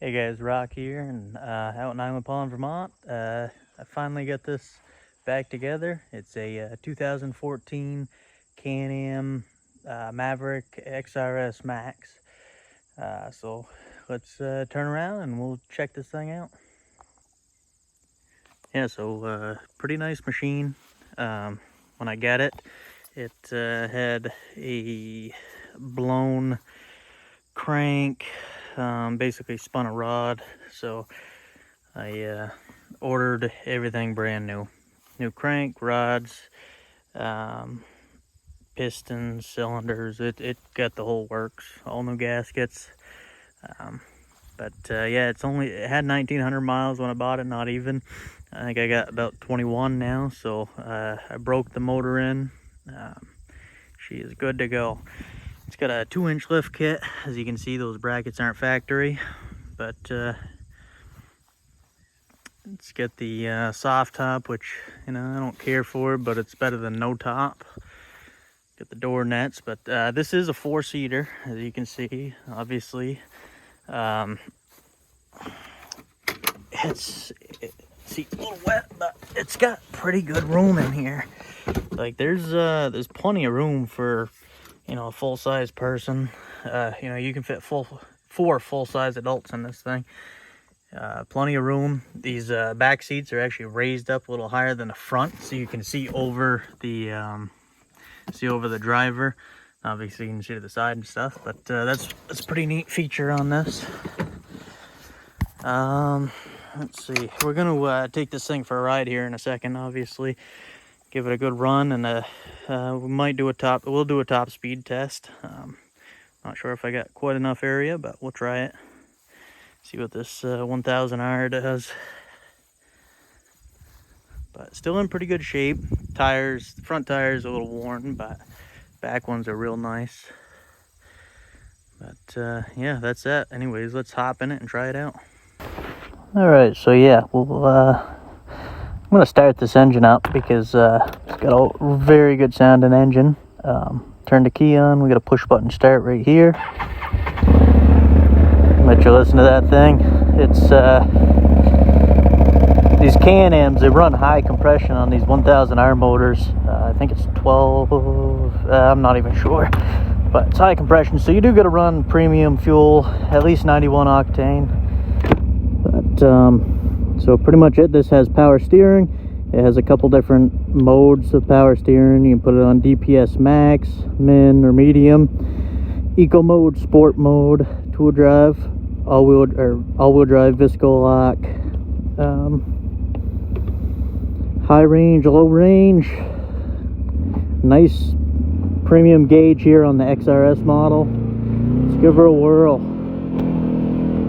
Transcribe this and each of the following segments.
Hey guys, Rock here, and out in Island Pond, Vermont. I finally got this back together. It's a 2014 Can-Am Maverick XRS Max. So let's turn around and we'll check this thing out. Yeah, so pretty nice machine. When I got it, it had a blown crank, basically spun a rod. So I ordered everything brand new. New crank, rods, pistons, cylinders. It got the whole works. All new gaskets. Yeah, it had 1,900 miles when I bought it, not even. I think I got about 21 now, so I broke the motor in. She is good to go. It's got a 2-inch lift kit. As you can see, those brackets aren't factory, but it's got the soft top, which, I don't care for, but it's better than no top. Got the door nets, but this is a 4-seater, as you can see, obviously. It's a little wet, but it's got pretty good room in here. Like, there's plenty of room for, a full-size person. You can fit 4 full-size adults in this thing. Plenty of room. These back seats are actually raised up a little higher than the front, so you can see over the driver. Obviously, you can see to the side and stuff, but that's a pretty neat feature on this. Let's see. We're gonna take this thing for a ride here in a second. Obviously, give it a good run, and we might do we'll do a top speed test. Not sure if I got quite enough area, but we'll try it. See what this 1000R does. But still in pretty good shape. Tires, front tires a little worn, but back ones are real nice. But yeah, that's it. Anyways, let's hop in it and try it out. All right, so yeah, I'm gonna start this engine up because it's got a very good sounding engine. Turn the key on. We got a push button start right here. Let you listen to that thing. It's these Can-Ams, they run high compression on these 1000R motors. I think it's 12, I'm not even sure, but it's high compression, so you do got to run premium fuel, at least 91 octane. But so pretty much it. This has power steering. It has a couple different modes of power steering. You can put it on DPS max, min, or medium, eco mode, sport mode, two-wheel drive, all-wheel drive, visco lock, high range, low range. Nice premium gauge here on the XRS model. Let's give her a whirl.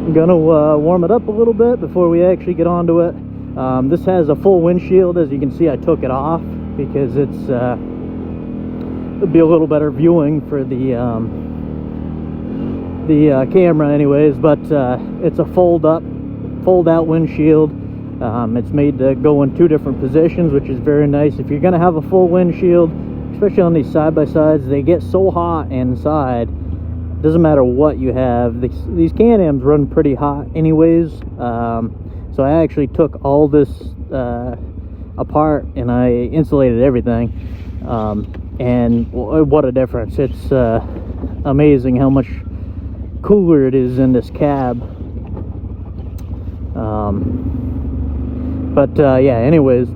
I'm gonna warm it up a little bit before we actually get onto it. This has a full windshield. As you can see, I took it off because it'll be a little better viewing for the camera anyways, but it's a fold out windshield. It's made to go in 2 different positions, which is very nice. If you're gonna have a full windshield, especially on these side-by-sides, they get so hot inside. Doesn't matter what you have. These Can-Ams run pretty hot anyways. So I actually took all this apart and I insulated everything. And what a difference. It's amazing how much cooler it is in this cab. Yeah, anyways,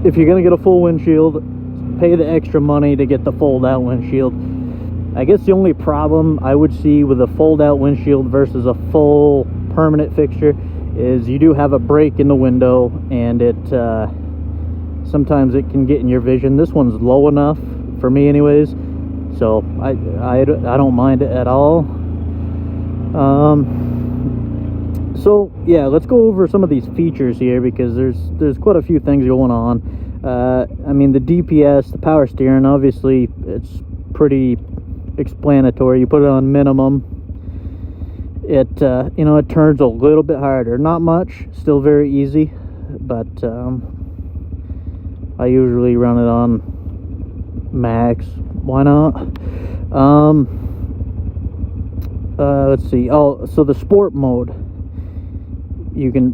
if you're gonna get a full windshield, pay the extra money to get the fold out windshield. I guess the only problem I would see with a fold out windshield versus a full permanent fixture is you do have a break in the window, and it sometimes it can get in your vision. This one's low enough for me anyways, so I don't mind it at all. So yeah, let's go over some of these features here because there's quite a few things going on. I mean, the DPS, the power steering, obviously it's pretty explanatory. You put it on minimum, it it turns a little bit harder, not much, still very easy, but I usually run it on max. Why not? Let's see. Oh, so the sport mode. You can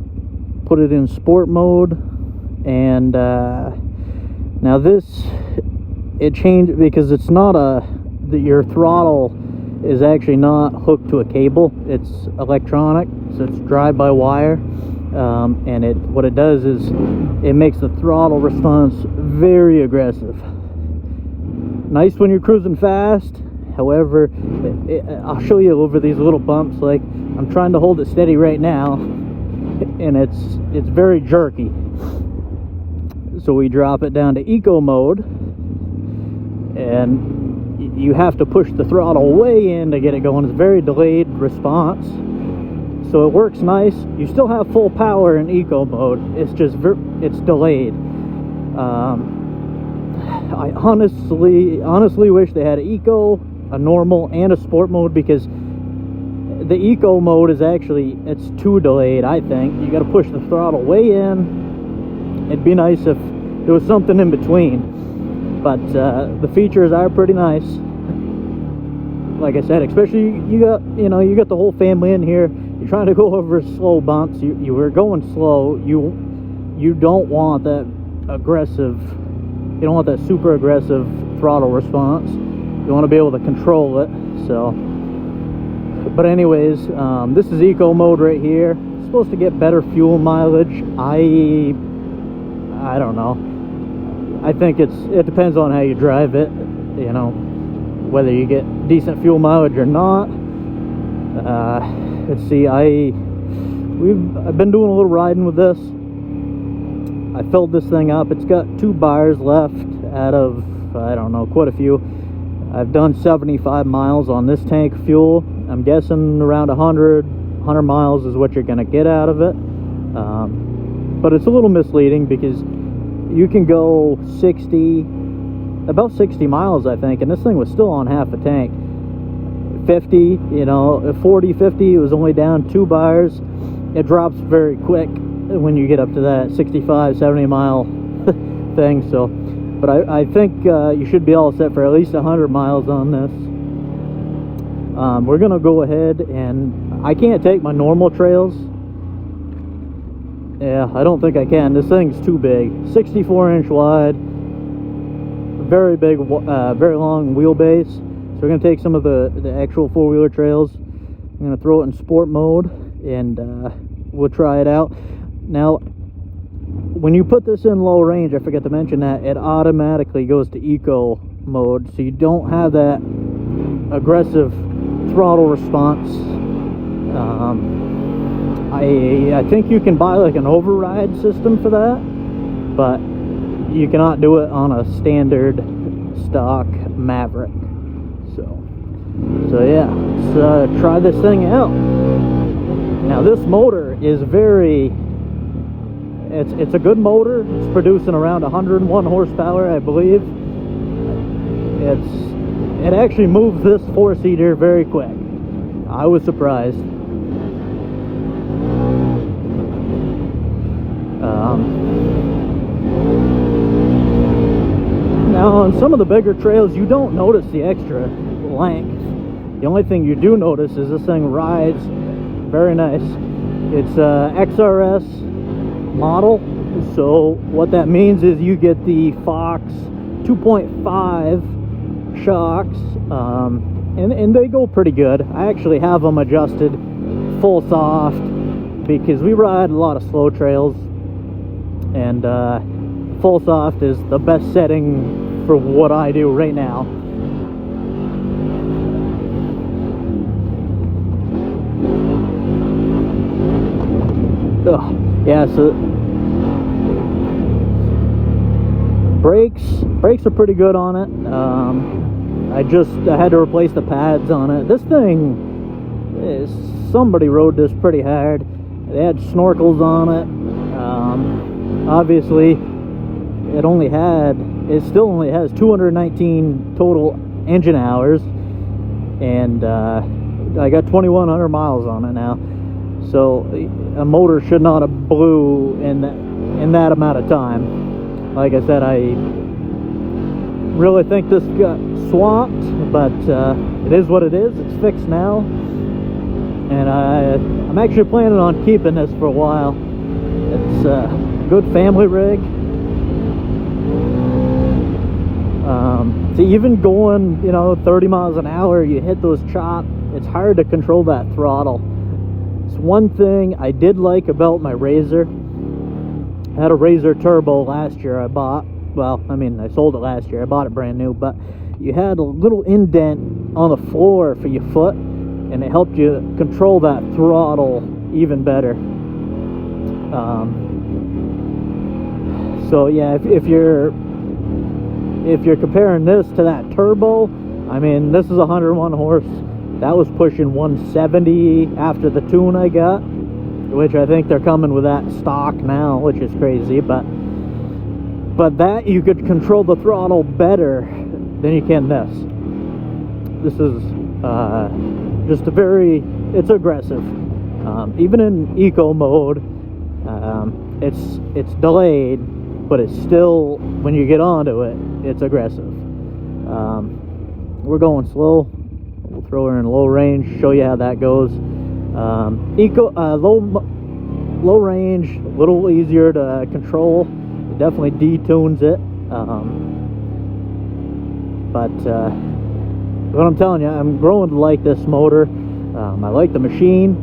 put it in sport mode, and now this, it changed because it's not your throttle is actually not hooked to a cable. It's electronic, so it's drive-by-wire, and what it does is it makes the throttle response very aggressive. Nice when you're cruising fast. However, I'll show you over these little bumps. Like, I'm trying to hold it steady right now, and it's very jerky. So we drop it down to eco mode, and you have to push the throttle way in to get it going. It's a very delayed response, so it works nice. You still have full power in eco mode. It's just it's delayed. I honestly wish they had an eco, a normal, and a sport mode, because the eco mode is it's too delayed. I think you got to push the throttle way in. It'd be nice if there was something in between, but the features are pretty nice. Like I said, especially you got the whole family in here. You're trying to go over slow bumps. You were going slow. You don't want that aggressive. You don't want that super aggressive throttle response. You want to be able to control it. So, but anyways, this is eco mode right here. It's supposed to get better fuel mileage. I don't know. I think it depends on how you drive it, whether you get decent fuel mileage or not. Let's see, I've been doing a little riding with this. I filled this thing up. It's got 2 bars left out of, I don't know, quite a few. I've done 75 miles on this tank of fuel. I'm guessing around 100 miles is what you're going to get out of it. But it's a little misleading because you can go about 60 miles, I think, and this thing was still on half a tank. 50, 40, 50, it was only down 2 bars. It drops very quick when you get up to that 65, 70 mile thing. So, but I think you should be all set for at least 100 miles on this. We're gonna go ahead, and I can't take my normal trails. Yeah, I don't think I can. This thing's too big. 64-inch wide, very big, very long wheelbase. So we're gonna take some of the actual 4-wheeler trails. I'm gonna throw it in sport mode, and we'll try it out. Now, when you put this in low range, I forgot to mention that it automatically goes to eco mode, so you don't have that aggressive throttle response. I think you can buy like an override system for that, but you cannot do it on a standard stock Maverick. So yeah, let's try this thing out. Now this motor is it's a good motor. It's producing around 101 horsepower, I believe. It actually moves this 4-seater very quick. I was surprised. Now on some of the bigger trails, you don't notice the extra length. The only thing you do notice is this thing rides very nice. It's a XRS model, so what that means is you get the Fox 2.5 shocks, and they go pretty good. I actually have them adjusted full soft because we ride a lot of slow trails, and full soft is the best setting for what I do right now. Ugh. Yeah, so brakes are pretty good on it. I had to replace the pads on it. This thing, somebody rode this pretty hard. They had snorkels on it. Obviously, it still only has 219 total engine hours, and I got 2,100 miles on it now. So a motor should not have blew in that amount of time. Like I said, I really think this got swamped, but it is what it is. It's fixed now, and I'm actually planning on keeping this for a while. It's a good family rig. So even going, 30 miles an hour, you hit those chops, it's hard to control that throttle. It's one thing I did like about my Razor. I had a Razor Turbo last year I bought. Well, I sold it last year. I bought it brand new, but you had a little indent on the floor for your foot, and it helped you control that throttle even better. So yeah, if you're comparing this to that Turbo, this is 101 horse. That was pushing 170 after the tune I got, which I think they're coming with that stock now, which is crazy. But that you could control the throttle better than you can this. This is just it's aggressive. Even in eco mode, it's delayed, but it's still, when you get onto it, it's aggressive. We're going slow. We'll throw her in low range, show you how that goes. Low range, a little easier to control. It definitely detunes it. But what I'm telling you, I'm growing to like this motor. I like the machine.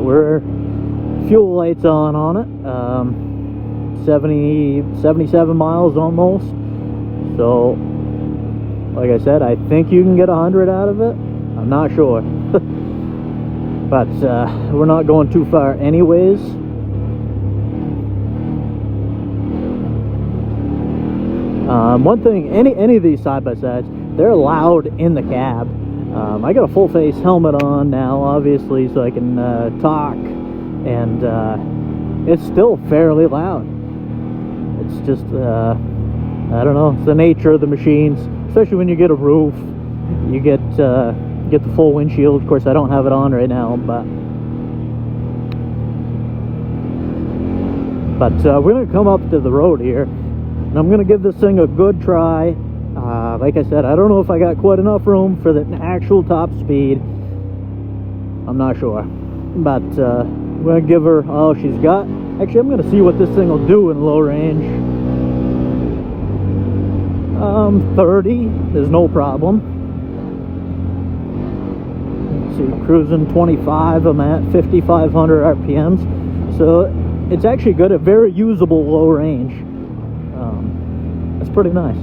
We're fuel lights on it. 77 miles almost. So, like I said, I think you can get 100 out of it. I'm not sure. But we're not going too far anyways. One thing, any of these side-by-sides, they're loud in the cab. I got a full face helmet on now, obviously, so I can talk, and it's still fairly loud. It's just, I don't know, it's the nature of the machines, especially when you get a roof. You get the full windshield. Of course, I don't have it on right now, but we're gonna come up to the road here, and I'm gonna give this thing a good try. Like I said, I don't know if I got quite enough room for the actual top speed. I'm not sure, but I'm gonna give her all she's got. Actually, I'm gonna see what this thing will do in low range. 30 is no problem. Let's see, cruising 25. I'm at 5,500 RPMs, so it's actually good at very usable low range. That's pretty nice.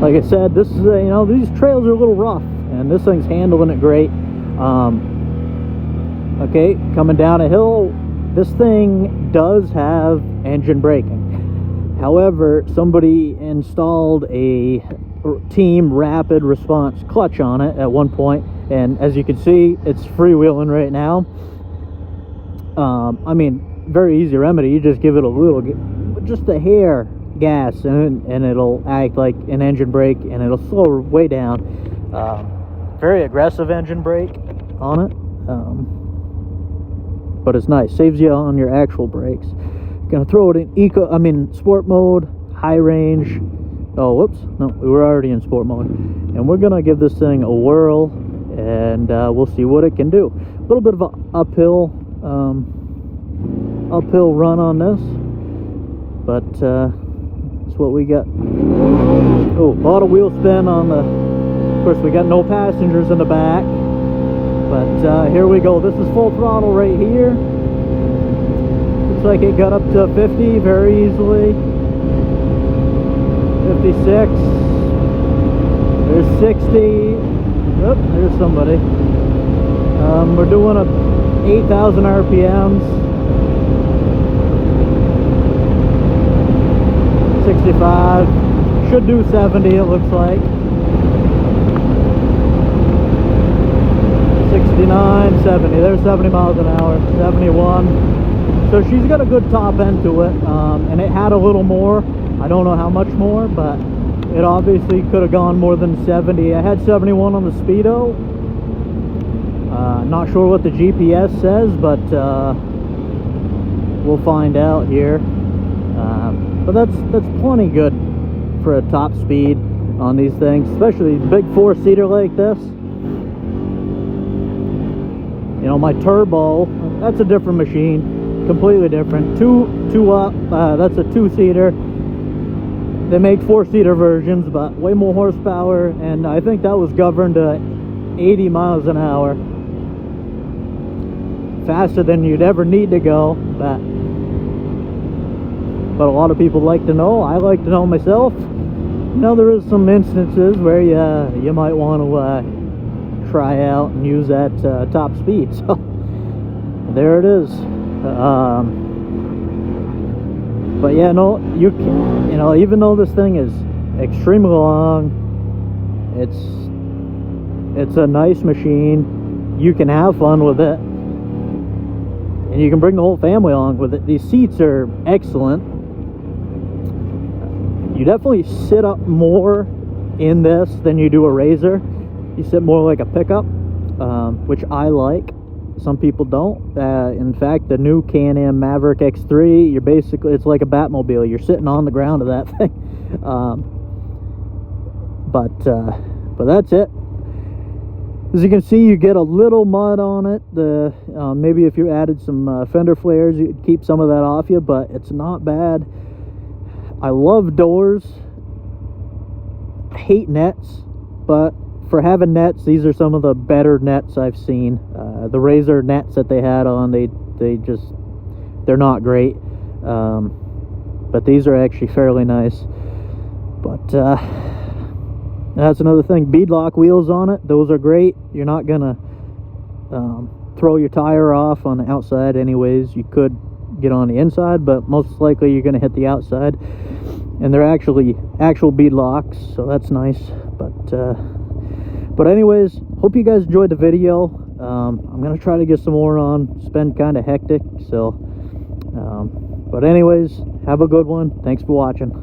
Like I said, this is these trails are a little rough, and this thing's handling it great. Okay, coming down a hill, this thing does have engine braking. However, somebody installed a Team Rapid Response clutch on it at one point, and as you can see, it's freewheeling right now. Very easy remedy. You just give it a little, just a hair gas, and it'll act like an engine brake, and it'll slow way down. Very aggressive engine brake on it, but it's nice. Saves you on your actual brakes. Gonna throw it in sport mode, high range. Oh, whoops, no, we were already in sport mode, and we're gonna give this thing a whirl, and we'll see what it can do. A little bit of an uphill run on this, but that's what we got. Oh, a lot of wheel spin on the, of course we got no passengers in the back, but here we go. This is full throttle right here. Looks like it got up to 50 very easily. 56. There's 60. Oh, there's somebody. We're doing a 8,000 RPMs. 65. Should do 70, it looks like. 69, 70. There's 70 miles an hour. 71. So she's got a good top end to it, and it had a little more. I don't know how much more, but it obviously could have gone more than 70. I had 71 on the speedo. Not sure what the GPS says, but we'll find out here. but that's plenty good for a top speed on these things, especially big 4-seater like this. You know, my turbo, that's a different machine, completely different. Two up, that's a 2-seater. They make 4-seater versions, but way more horsepower, and I think that was governed to 80 miles an hour. Faster than you'd ever need to go, but a lot of people like to know. I like to know myself. You know, there is some instances where you might want to try out and use that top speed. So there it is. But yeah, no, you know, even though this thing is extremely long, it's a nice machine. You can have fun with it, and you can bring the whole family along with it. These seats are excellent. You definitely sit up more in this than you do a Razor. You sit more like a pickup, which I like. Some people don't. In fact, the new Am Maverick X3, you're basically, it's like a Batmobile. You're sitting on the ground of that thing. But that's it. As you can see, you get a little mud on it. Maybe if you added some fender flares, you'd keep some of that off you, but it's not bad. I love doors. I hate nets, but for having nets, these are some of the better nets I've seen. The Razor nets that they had on, they're not great. But these are actually fairly nice. But that's another thing. Beadlock wheels on it. Those are great. You're not gonna throw your tire off on the outside anyways. You could get on the inside, but most likely you're gonna hit the outside. And they're actual beadlocks, so that's nice. But anyways, hope you guys enjoyed the video. I'm gonna try to get some more on. It's been kind of hectic, so but anyways, have a good one. Thanks for watching.